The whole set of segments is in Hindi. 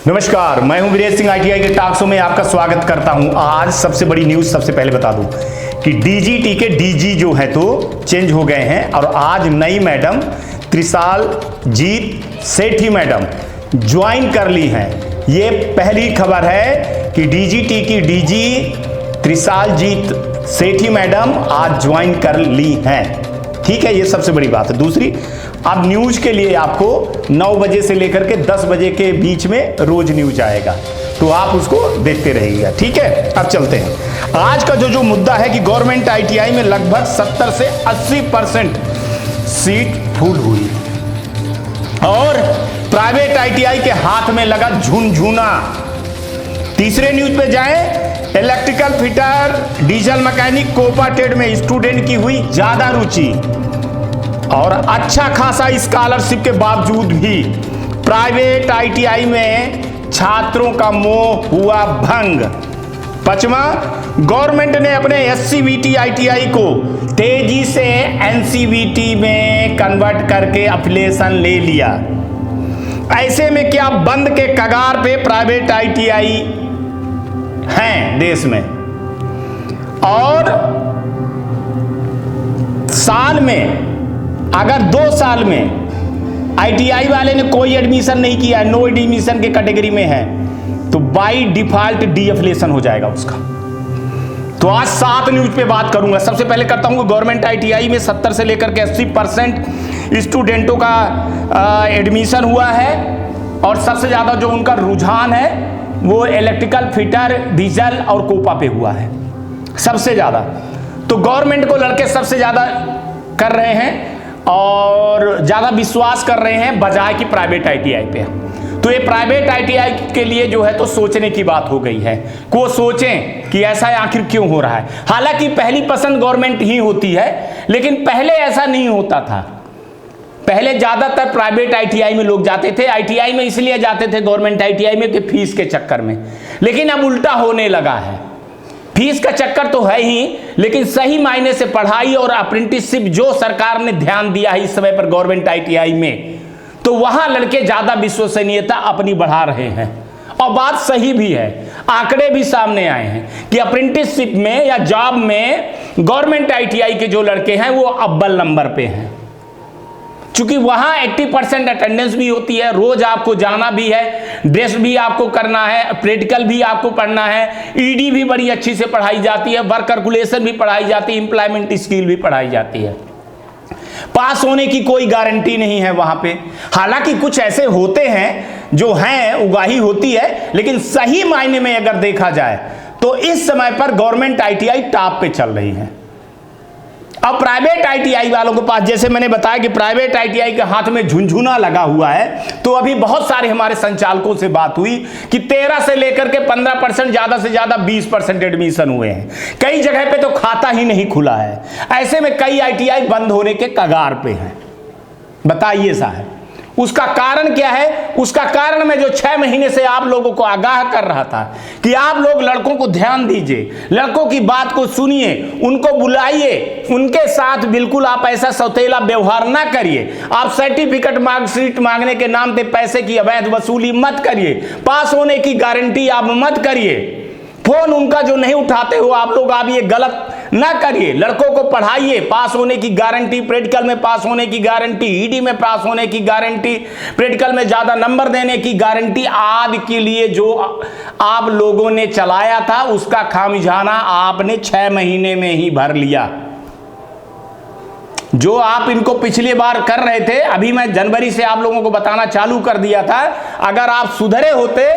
नमस्कार, मैं हूं वीरेश सिंह। आईटीआई के टॉक शो में आपका स्वागत करता हूं। आज सबसे बड़ी न्यूज सबसे पहले बता दूं कि डीजीटी के डीजी जो है तो चेंज हो गए हैं और आज नई मैडम त्रिशालजीत सेठी मैडम ज्वाइन कर ली हैं। ये पहली खबर है कि डीजीटी की डीजी त्रिशालजीत सेठी मैडम आज ज्वाइन कर ली हैं। ठीक है, ये सबसे बड़ी बात है। दूसरी, अब न्यूज के लिए आपको 9 बजे से लेकर के 10 बजे के बीच में रोज न्यूज आएगा, तो आप उसको देखते रहिएगा। ठीक है, अब चलते हैं। आज का जो मुद्दा है कि गवर्नमेंट आईटीआई में लगभग 70 से 80% सीट फुल हुई और प्राइवेट आईटीआई के हाथ में लगा झुनझुना। तीसरे न्यूज पे जाएं, electrical fitter, diesel mechanic, COPA trade में स्टूडेंट की हुई ज्यादा रुचि और अच्छा खासा स्कॉलरशिप के बावजूद भी प्राइवेट आईटीआई में छात्रों का मोह हुआ भंग। पांचवा, गवर्नमेंट ने अपने एससीबीटी आईटीआई को तेजी से एनसीबीटी में कन्वर्ट करके एफिलिएशन ले लिया। ऐसे में क्या बंद के कगार पे प्राइवेट आईटीआई हैं देश में, और साल में अगर 2 साल में आईटीआई वाले ने कोई एडमिशन नहीं किया, नो एडमिशन के कैटेगरी में है, तो बाय डिफॉल्ट डीएफिलिएशन हो जाएगा उसका। तो आज 7 न्यूज पे बात करूंगा। सबसे पहले करता हूं गवर्नमेंट आईटीआई में 70 से लेकर के 80% स्टूडेंटों का एडमिशन हुआ है और सबसे ज्यादा जो उनका रुझान है वो इलेक्ट्रिकल फिटर, डीजल और कोपा पे हुआ है सबसे ज्यादा। तो गवर्नमेंट को लड़के सबसे ज्यादा कर रहे हैं और ज्यादा विश्वास कर रहे हैं बजाय कि प्राइवेट आईटीआई पे। तो ये प्राइवेट आईटीआई के लिए जो है तो सोचने की बात हो गई है को सोचें कि ऐसा आखिर क्यों हो रहा है। हालांकि पहली पसंद गवर्नमेंट ही होती है, लेकिन पहले ऐसा नहीं होता था। पहले ज्यादातर प्राइवेट आईटीआई में लोग जाते थे। आईटीआई में इसलिए जाते थे गवर्नमेंट आईटीआई में कि फीस के चक्कर में, लेकिन अब उल्टा होने लगा है। फीस का चक्कर तो है ही, लेकिन सही मायने से पढ़ाई और अप्रेंटिसशिप जो सरकार ने ध्यान दिया है इस समय पर गवर्नमेंट आईटीआई में, तो वहां लड़के ज्यादा विश्वसनीयता अपनी बढ़ा रहे हैं। और बात सही भी है, आंकड़े भी सामने आए हैं कि अप्रेंटिसशिप में या जॉब में गवर्नमेंट आईटीआई के जो लड़के हैं वो अव्वल नंबर पे हैं। चूंकि वहां 80% अटेंडेंस भी होती है, रोज आपको जाना भी है, ड्रेस भी आपको करना है, प्रैक्टिकल भी आपको पढ़ना है, ईडी भी बड़ी अच्छी से पढ़ाई जाती है, वर्क कैलकुलेशन भी पढ़ाई जाती है, इंप्लॉयमेंट स्किल भी पढ़ाई जाती है। पास होने की कोई गारंटी नहीं है वहां पे। हालांकि कुछ ऐसे होते हैं जो हैं, उगाही होती है, लेकिन सही मायने में अगर देखा जाए तो इस समय पर गवर्नमेंट आईटीआई टॉप पे चल रही है। अब प्राइवेट आईटीआई वालों के पास, जैसे मैंने बताया कि प्राइवेट आईटीआई के हाथ में झुनझुना लगा हुआ है, तो अभी बहुत सारे हमारे संचालकों से बात हुई कि 13 से लेकर के 15%, ज्यादा से ज्यादा 20% एडमिशन हुए हैं। कई जगह पे तो खाता ही नहीं खुला है। ऐसे में कई आईटीआई बंद होने के कगार पे हैं। बताइए साहब, उसका कारण क्या है? उसका कारण मैं जो 6 महीने से आप लोगों को आगाह कर रहा था कि आप लोग लड़कों को ध्यान दीजिए, लड़कों की बात को सुनिए, उनको बुलाइए, उनके साथ बिल्कुल आप ऐसा सौतेला व्यवहार ना करिए। आप सर्टिफिकेट, मार्कशीट मांगने के नाम पे पैसे की अवैध वसूली मत करिए। पास होने की गारंटी आप मत करिए। फोन उनका जो नहीं उठाते हो आप लोग, आप ये गलत ना करिए। लड़कों को पढ़ाइए, पास होने की गारंटी, प्रैक्टिकल में पास होने की गारंटी, ईडी में पास होने की गारंटी, प्रैक्टिकल में ज्यादा नंबर देने की गारंटी आदि के लिए जो आप लोगों ने चलाया था उसका खामियाजा आपने 6 महीने में ही भर लिया। जो आप इनको पिछली बार कर रहे थे, अभी मैं जनवरी से आप लोगों को बताना चालू कर दिया था, अगर आप सुधरे होते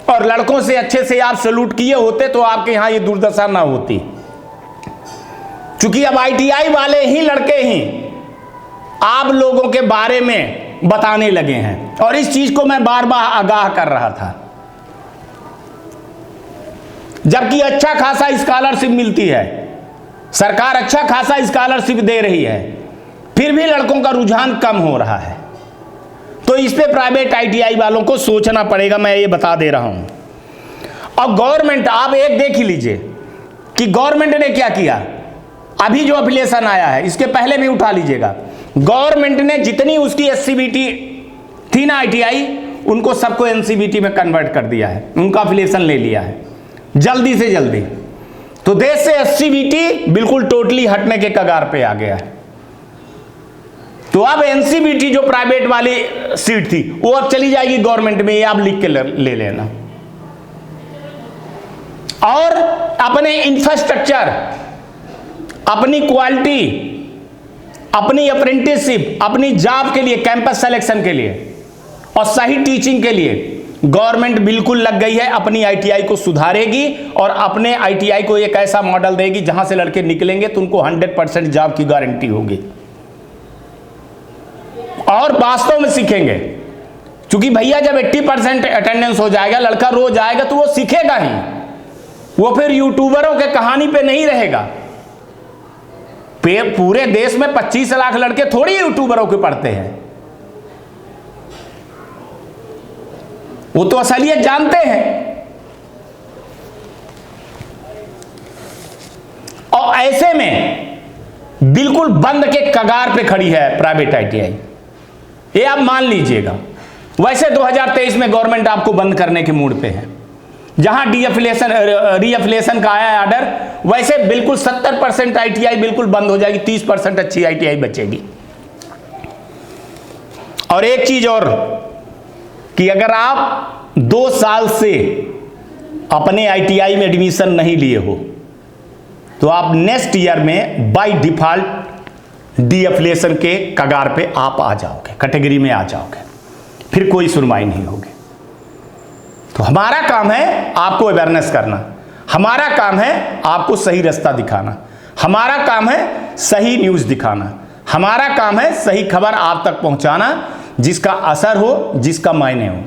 और लड़कों से अच्छे से आप सैल्यूट किए होते तो आपके यहां ये दुर्दशा ना होती। क्योंकि अब आईटीआई वाले ही लड़के ही आप लोगों के बारे में बताने लगे हैं, और इस चीज को मैं बार बार आगाह कर रहा था। जबकि अच्छा खासा स्कॉलरशिप मिलती है, सरकार अच्छा खासा स्कॉलरशिप दे रही है, फिर भी लड़कों का रुझान कम हो रहा है। तो इस पे प्राइवेट आईटीआई वालों को सोचना पड़ेगा, मैं ये बता दे रहा हूं। और गवर्नमेंट, आप एक देख ही लीजिए कि गवर्नमेंट ने क्या किया। अभी जो एफिलिएशन आया है, इसके पहले भी उठा लीजिएगा, गवर्नमेंट ने जितनी उसकी एससीबीटी थी ना आईटीआई, उनको सबको एनसीबीटी में कन्वर्ट कर दिया है, उनका अफिलिएशन ले लिया है जल्दी से जल्दी। तो देश से एससीबीटी बिल्कुल टोटली हटने के कगार पे आ गया है। तो अब एनसीबीटी जो प्राइवेट वाली सीट थी वो अब चली जाएगी गवर्नमेंट में, ये आप लिख के ले लेना। और अपने इंफ्रास्ट्रक्चर, अपनी क्वालिटी, अपनी अप्रेंटिसशिप, अपनी जॉब के लिए, कैंपस सिलेक्शन के लिए और सही टीचिंग के लिए गवर्नमेंट बिल्कुल लग गई है। अपनी आईटीआई को सुधारेगी और अपने आईटीआई को एक ऐसा मॉडल देगी जहां से लड़के निकलेंगे तो उनको 100% जॉब की गारंटी होगी और वास्तव में सीखेंगे। क्योंकि भैया जब 80% अटेंडेंस हो जाएगा, लड़का रोज आएगा तो वो सीखेगा ही, वो फिर यूट्यूबरों के कहानी पे नहीं रहेगा। पूरे देश में 25 लाख लड़के थोड़ी यूट्यूबरों के पढ़ते हैं, वो तो असलियत जानते हैं। और ऐसे में बिल्कुल बंद के कगार पे खड़ी है प्राइवेट आईटीआई, ये आप मान लीजिएगा। वैसे 2023 में गवर्नमेंट आपको बंद करने के मूड पे है। जहां रीअफिलिएशन का आया है ऑर्डर, वैसे बिल्कुल 70% आईटीआई बिल्कुल बंद हो जाएगी, 30% अच्छी आईटीआई बचेगी। और एक चीज और कि अगर आप 2 साल से अपने आईटीआई में एडमिशन नहीं लिए हो तो आप नेक्स्ट ईयर में बाय डिफॉल्ट डीअफिलिएशन के कगार पे आप आ जाओगे, कैटेगरी में आ जाओगे, फिर कोई सुनवाई नहीं होगी। तो हमारा काम है आपको अवेयरनेस करना, हमारा काम है आपको सही रास्ता दिखाना, हमारा काम है सही न्यूज़ दिखाना, हमारा काम है सही खबर आप तक पहुंचाना जिसका असर हो, जिसका मायने हो।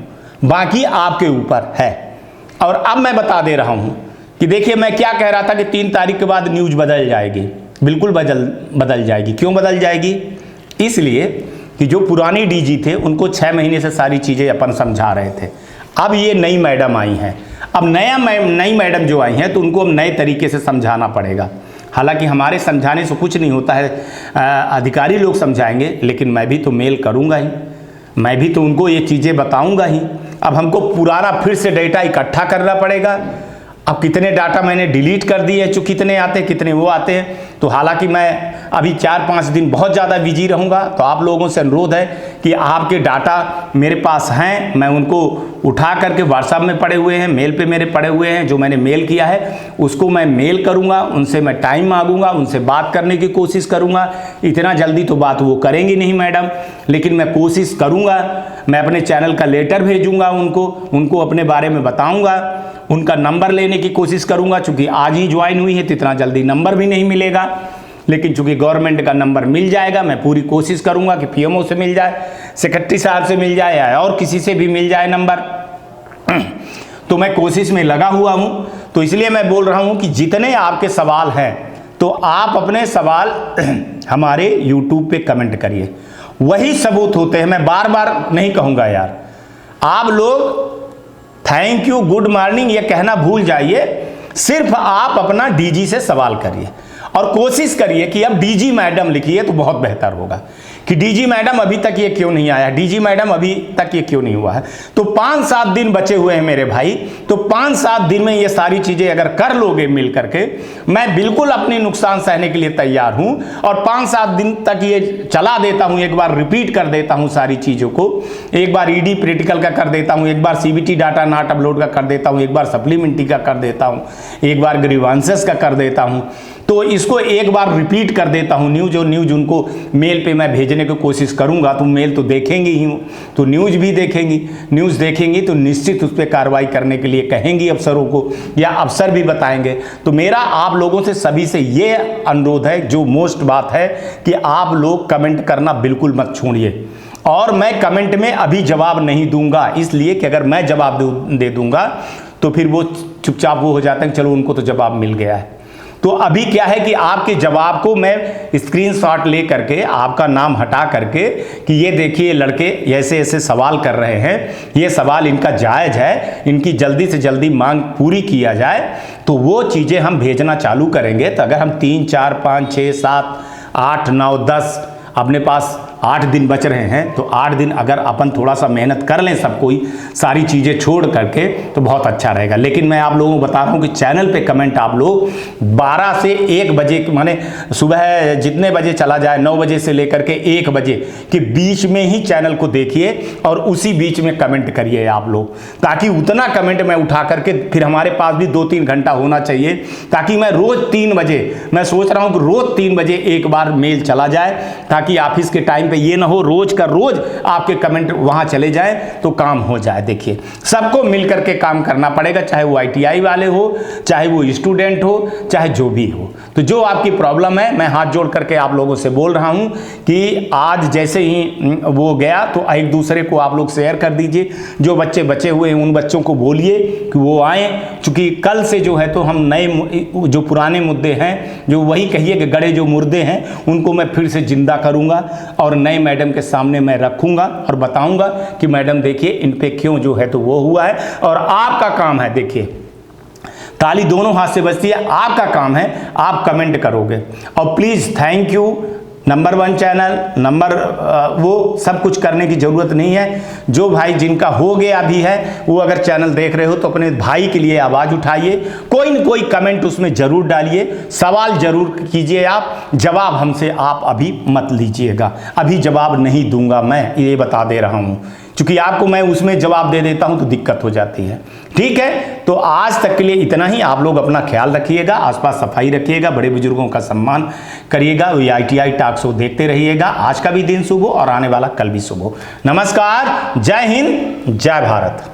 बाकी आपके ऊपर है। और अब मैं बता दे रहा हूं कि देखिए, मैं क्या कह रहा था कि 3 तारीख के बाद न्यूज़ बदल जाएगी। बिल्कुल बदल जाएगी। क्यों बदल जाएगी? इसलिए कि जो पुरानी डीजी थे उनको 6 महीने से सारी चीज़ें अपन समझा रहे थे। अब ये नई मैडम आई हैं, अब नई मैडम जो आई हैं तो उनको अब नए तरीके से समझाना पड़ेगा। हालांकि हमारे समझाने से कुछ नहीं होता है, अधिकारी लोग समझाएंगे, लेकिन मैं भी तो मेल करूंगा ही, मैं भी तो उनको ये चीज़ें बताऊंगा ही। अब हमको पुराना फिर से डेटा इकट्ठा करना पड़ेगा। अब कितने डाटा मैंने डिलीट कर दिए, जो कितने आते हैं कितने वो आते हैं। तो हालांकि मैं अभी 4-5 दिन बहुत ज़्यादा बिजी रहूँगा, तो आप लोगों से अनुरोध है कि आपके डाटा मेरे पास हैं, मैं उनको उठा करके व्हाट्सएप में पड़े हुए हैं, मेल पे मेरे पड़े हुए हैं, जो मैंने मेल किया है उसको मैं मेल करूँगा, उनसे मैं टाइम मांगूंगा, उनसे बात करने की कोशिश करूँगा। इतना जल्दी तो बात वो करेंगी नहीं मैडम, लेकिन मैं कोशिश करूँगा। मैं अपने चैनल का लेटर भेजूँगा उनको अपने बारे में बताऊँगा, उनका नंबर लेने की कोशिश करूंगा। चूंकि आज ही ज्वाइन हुई है तो इतना जल्दी नंबर भी नहीं मिलेगा, लेकिन चूंकि गवर्नमेंट का नंबर मिल जाएगा, मैं पूरी कोशिश करूंगा कि पीएमओ से मिल जाए, सेक्रेटरी साहब से मिल जाए या और किसी से भी मिल जाए नंबर। तो मैं कोशिश में लगा हुआ हूं। तो इसलिए मैं बोल रहा हूं कि जितने आपके सवाल हैं तो आप अपने सवाल हमारे यूट्यूब पे कमेंट करिए, वही सबूत होते हैं। मैं बार बार नहीं कहूँगा यार, आप लोग थैंक यू, गुड मॉर्निंग ये कहना भूल जाइए। सिर्फ आप अपना डीजी से सवाल करिए और कोशिश करिए कि अब डीजी मैडम लिखिए तो बहुत बेहतर होगा कि डीजी मैडम अभी तक ये क्यों नहीं आया, डीजी मैडम अभी तक ये क्यों नहीं हुआ है। तो 5-7 दिन बचे हुए हैं मेरे भाई, तो 5-7 दिन में ये सारी चीज़ें अगर कर लोगे मिल करके, मैं बिल्कुल अपनी नुकसान सहने के लिए तैयार हूं। और 5-7 दिन तक ये चला देता हूं, एक बार रिपीट कर देता हूं सारी चीज़ों को। एक बार ईडी प्रैक्टिकल का कर देता हूं, एक बार सीबीटी डाटा नॉट अपलोड का कर देता हूं, एक बार सप्लीमेंट्री का कर देता हूं, एक बार ग्रीवांसेस का कर देता हूं। तो इसको एक बार रिपीट कर देता हूं। न्यूज़ उनको मेल पे मैं भेजने की कोशिश करूंगा, तो मेल तो देखेंगी ही, तो न्यूज़ भी देखेंगी। न्यूज़ देखेंगी तो निश्चित उस पर कार्रवाई करने के लिए कहेंगी अफसरों को, या अफसर भी बताएंगे। तो मेरा आप लोगों से सभी से ये अनुरोध है, जो मोस्ट बात है कि आप लोग कमेंट करना बिल्कुल मत छोड़िए। और मैं कमेंट में अभी जवाब नहीं दूंगा, इसलिए कि अगर मैं जवाब दे दूंगा तो फिर वो चुपचाप वो हो जाता है, चलो उनको तो जवाब मिल गया है। तो अभी क्या है कि आपके जवाब को मैं स्क्रीनशॉट ले करके, आपका नाम हटा करके कि ये देखिए लड़के ऐसे ऐसे सवाल कर रहे हैं, ये सवाल इनका जायज़ है, इनकी जल्दी से जल्दी मांग पूरी किया जाए, तो वो चीज़ें हम भेजना चालू करेंगे। तो अगर हम 3, 4, 5, 6, 7, 8, 9, 10 अपने पास 8 दिन बच रहे हैं, तो 8 दिन अगर अपन थोड़ा सा मेहनत कर लें सब कोई, सारी चीज़ें छोड़ करके, तो बहुत अच्छा रहेगा। लेकिन मैं आप लोगों को बता रहा हूँ कि चैनल पे कमेंट आप लोग 12 से 1 बजे, माने सुबह जितने बजे चला जाए, 9 बजे से लेकर के 1 बजे के बीच में ही चैनल को देखिए और उसी बीच में कमेंट करिए आप लोग, ताकि उतना कमेंट मैं उठा करके, फिर हमारे पास भी 2-3 घंटा होना चाहिए, ताकि मैं रोज 3 बजे, मैं सोच रहा हूं कि रोज 3 बजे एक बार मेल चला जाए, ताकि ऑफिस के टाइम पे ये ना हो रोज का रोज आपके कमेंट वहां चले जाए, तो काम हो जाए। देखिए सबको मिलकर के काम करना पड़ेगा, चाहे वो ITI वाले हो, चाहे वो स्टूडेंट हो, चाहे जो भी हो। तो जो आपकी प्रॉब्लम है, मैं हाथ जोड़ करके आप लोगों से बोल रहा हूं कि आज जैसे ही वो गया तो एक दूसरे को आप लोग शेयर कर दीजिए। जो बच्चे बचे हुए हैं उन बच्चों को बोलिए कि वो आए, क्योंकि कल से जो है तो हम नए जो पुराने मुद्दे हैं, जो वही कहिए कि गड़े जो मुर्दे हैं, उनको मैं फिर से जिंदा करूंगा और नए मैडम के सामने मैं रखूंगा और बताऊंगा कि मैडम देखिए इन पे क्यों जो है तो वो हुआ है। और आपका काम है, देखिए ताली दोनों हाथ से बजती है, आपका काम है, आप कमेंट करोगे। और please thank you, number 1 channel, वो सब कुछ करने की ज़रूरत नहीं है। जो भाई जिनका हो गया भी है, वो अगर चैनल देख रहे हो तो अपने भाई के लिए आवाज़ उठाइए, कोई न कोई कमेंट उसमें ज़रूर डालिए, सवाल ज़रूर कीजिए आप, जवाब हमसे आप अभी मत लीजिएगा, अभी जवाब नहीं दूंगा, मैं ये बता दे रहा हूँ, क्योंकि आपको मैं उसमें जवाब दे देता हूं तो दिक्कत हो जाती है। ठीक है, तो आज तक के लिए इतना ही। आप लोग अपना ख्याल रखिएगा, आसपास सफाई रखिएगा, बड़े बुजुर्गों का सम्मान करिएगा, ITI टॉक शो देखते रहिएगा। आज का भी दिन शुभ हो और आने वाला कल भी शुभ हो। नमस्कार, जय हिंद, जय भारत।